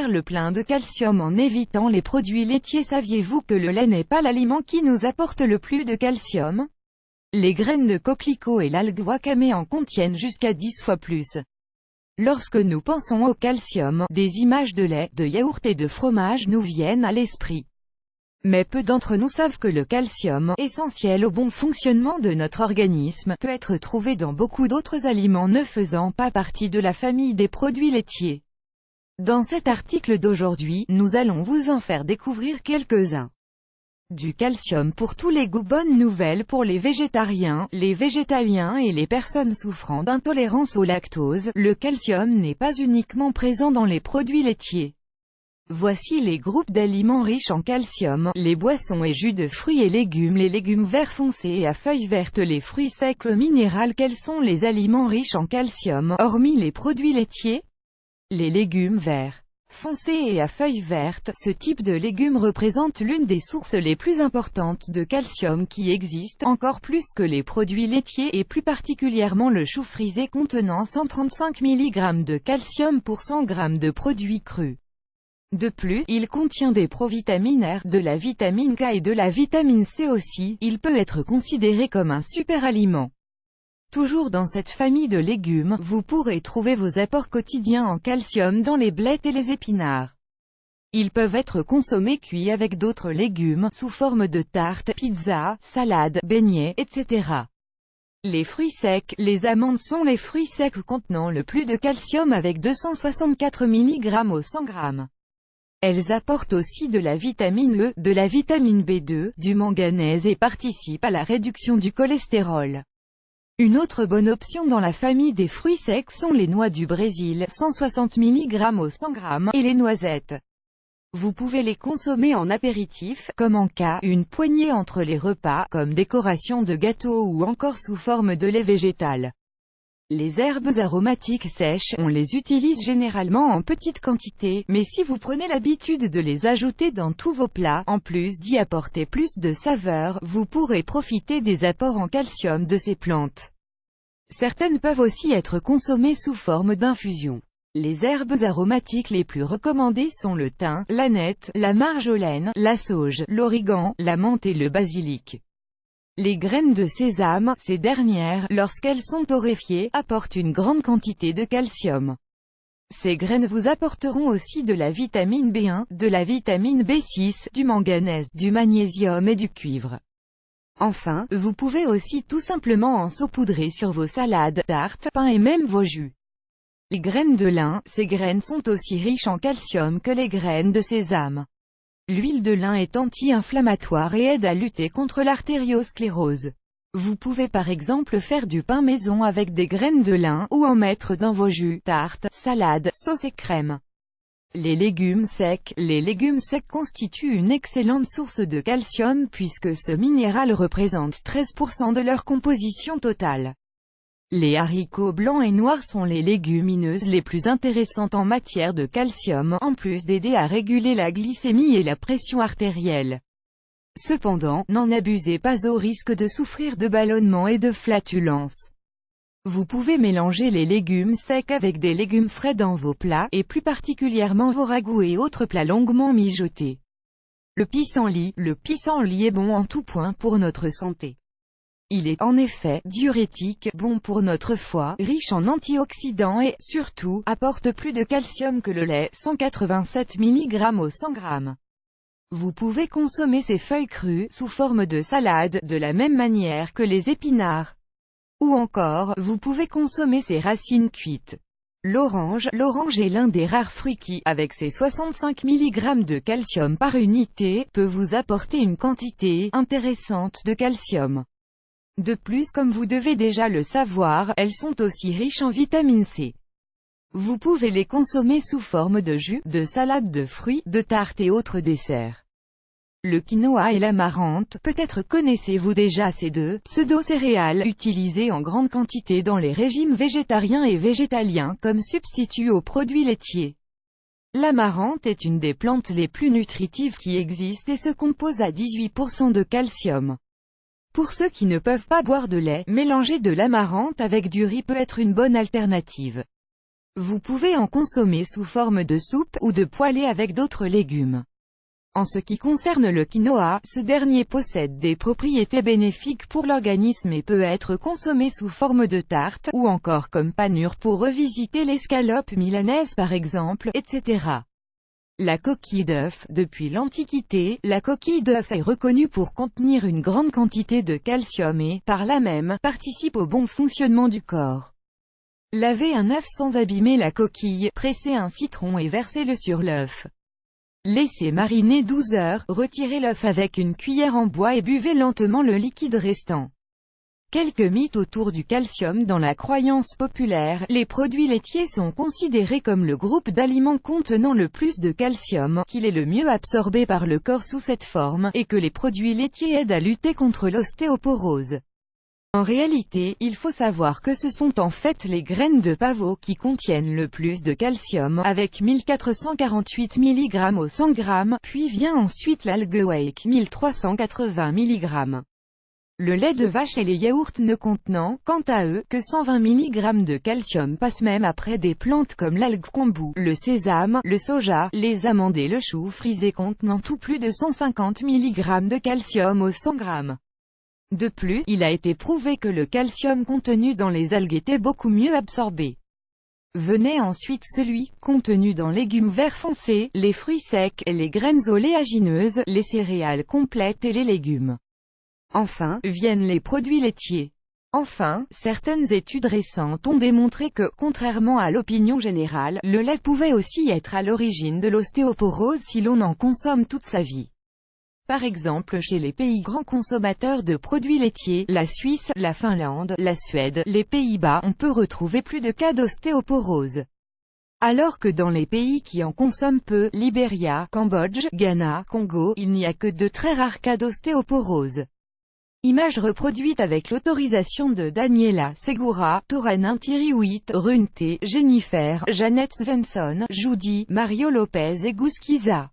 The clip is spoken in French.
faire le plein de calcium en évitant les produits laitiers. Saviez-vous que le lait n'est pas l'aliment qui nous apporte le plus de calcium? Les graines de coquelicot et l'algue wakame en contiennent jusqu'à 10 fois plus. Lorsque nous pensons au calcium, des images de lait, de yaourt et de fromage nous viennent à l'esprit. Mais peu d'entre nous savent que le calcium, essentiel au bon fonctionnement de notre organisme, peut être trouvé dans beaucoup d'autres aliments ne faisant pas partie de la famille des produits laitiers. Dans cet article d'aujourd'hui, nous allons vous en faire découvrir quelques-uns. Du calcium pour tous les goûts. Bonne nouvelle pour les végétariens, les végétaliens et les personnes souffrant d'intolérance au lactose, le calcium n'est pas uniquement présent dans les produits laitiers. Voici les groupes d'aliments riches en calcium, les boissons et jus de fruits et légumes. Les légumes verts foncés et à feuilles vertes. Les fruits secs minérales. Quels sont les aliments riches en calcium, hormis les produits laitiers? Les légumes verts foncés et à feuilles vertes, ce type de légumes représente l'une des sources les plus importantes de calcium qui existent, encore plus que les produits laitiers et plus particulièrement le chou frisé contenant 135 mg de calcium pour 100 g de produits crus. De plus, il contient des provitamines R, de la vitamine K et de la vitamine C aussi. Il peut être considéré comme un super aliment. Toujours dans cette famille de légumes, vous pourrez trouver vos apports quotidiens en calcium dans les blettes et les épinards. Ils peuvent être consommés cuits avec d'autres légumes, sous forme de tarte, pizza, salade, beignets, etc. Les fruits secs. Les amandes sont les fruits secs contenant le plus de calcium avec 264 mg au 100 g. Elles apportent aussi de la vitamine E, de la vitamine B2, du manganèse et participent à la réduction du cholestérol. Une autre bonne option dans la famille des fruits secs sont les noix du Brésil, 160 mg au 100 g, et les noisettes. Vous pouvez les consommer en apéritif, comme en cas, une poignée entre les repas, comme décoration de gâteaux ou encore sous forme de lait végétal. Les herbes aromatiques sèches, on les utilise généralement en petite quantité, mais si vous prenez l'habitude de les ajouter dans tous vos plats, en plus d'y apporter plus de saveur, vous pourrez profiter des apports en calcium de ces plantes. Certaines peuvent aussi être consommées sous forme d'infusion. Les herbes aromatiques les plus recommandées sont le thym, l'aneth, la marjolaine, la sauge, l'origan, la menthe et le basilic. Les graines de sésame, ces dernières, lorsqu'elles sont torréfiées, apportent une grande quantité de calcium. Ces graines vous apporteront aussi de la vitamine B1, de la vitamine B6, du manganèse, du magnésium et du cuivre. Enfin, vous pouvez aussi tout simplement en saupoudrer sur vos salades, tartes, pains et même vos jus. Les graines de lin, ces graines sont aussi riches en calcium que les graines de sésame. L'huile de lin est anti-inflammatoire et aide à lutter contre l'artériosclérose. Vous pouvez par exemple faire du pain maison avec des graines de lin, ou en mettre dans vos jus, tartes, salades, sauces et crèmes. Les légumes secs. Les légumes secs constituent une excellente source de calcium puisque ce minéral représente 13% de leur composition totale. Les haricots blancs et noirs sont les légumineuses les plus intéressantes en matière de calcium, en plus d'aider à réguler la glycémie et la pression artérielle. Cependant, n'en abusez pas au risque de souffrir de ballonnements et de flatulences. Vous pouvez mélanger les légumes secs avec des légumes frais dans vos plats, et plus particulièrement vos ragoûts et autres plats longuement mijotés. Le pissenlit. Le pissenlit est bon en tout point pour notre santé. Il est, en effet, diurétique, bon pour notre foie, riche en antioxydants et, surtout, apporte plus de calcium que le lait, 187 mg au 100 g. Vous pouvez consommer ces feuilles crues, sous forme de salade, de la même manière que les épinards. Ou encore, vous pouvez consommer ses racines cuites. L'orange est l'un des rares fruits qui, avec ses 65 mg de calcium par unité, peut vous apporter une quantité intéressante de calcium. De plus, comme vous devez déjà le savoir, elles sont aussi riches en vitamine C. Vous pouvez les consommer sous forme de jus, de salade de fruits, de tartes et autres desserts. Le quinoa et l'amarante. Peut-être connaissez-vous déjà ces deux pseudo-céréales utilisées en grande quantité dans les régimes végétariens et végétaliens comme substitut aux produits laitiers. L'amarante est une des plantes les plus nutritives qui existent et se compose à 18% de calcium. Pour ceux qui ne peuvent pas boire de lait, mélanger de l'amarante avec du riz peut être une bonne alternative. Vous pouvez en consommer sous forme de soupe, ou de poêlée avec d'autres légumes. En ce qui concerne le quinoa, ce dernier possède des propriétés bénéfiques pour l'organisme et peut être consommé sous forme de tarte, ou encore comme panure pour revisiter l'escalope milanaise par exemple, etc. La coquille d'œuf. Depuis l'Antiquité, la coquille d'œuf est reconnue pour contenir une grande quantité de calcium et, par là même, participe au bon fonctionnement du corps. Lavez un œuf sans abîmer la coquille, pressez un citron et versez-le sur l'œuf. Laissez mariner 12 heures, retirez l'œuf avec une cuillère en bois et buvez lentement le liquide restant. Quelques mythes autour du calcium. Dans la croyance populaire, les produits laitiers sont considérés comme le groupe d'aliments contenant le plus de calcium, qu'il est le mieux absorbé par le corps sous cette forme, et que les produits laitiers aident à lutter contre l'ostéoporose. En réalité, il faut savoir que ce sont en fait les graines de pavot qui contiennent le plus de calcium, avec 1448 mg au 100 g, puis vient ensuite l'algue wake, 1380 mg. Le lait de vache et les yaourts ne contenant, quant à eux, que 120 mg de calcium passent même après des plantes comme l'algue kombu, le sésame, le soja, les amandes et le chou frisé contenant tout plus de 150 mg de calcium au 100 g. De plus, il a été prouvé que le calcium contenu dans les algues était beaucoup mieux absorbé. Venait ensuite celui, contenu dans légumes verts foncés, les fruits secs, les graines oléagineuses, les céréales complètes et les légumes. Enfin, viennent les produits laitiers. Enfin, certaines études récentes ont démontré que, contrairement à l'opinion générale, le lait pouvait aussi être à l'origine de l'ostéoporose si l'on en consomme toute sa vie. Par exemple chez les pays grands consommateurs de produits laitiers, la Suisse, la Finlande, la Suède, les Pays-Bas, on peut retrouver plus de cas d'ostéoporose. Alors que dans les pays qui en consomment peu, Libéria, Cambodge, Ghana, Congo, il n'y a que de très rares cas d'ostéoporose. Image reproduite avec l'autorisation de Daniela Segura, Toranin Thiriouit, Runte, Jennifer, Jeannette Svensson, Judy, Mario Lopez et Gouskiza.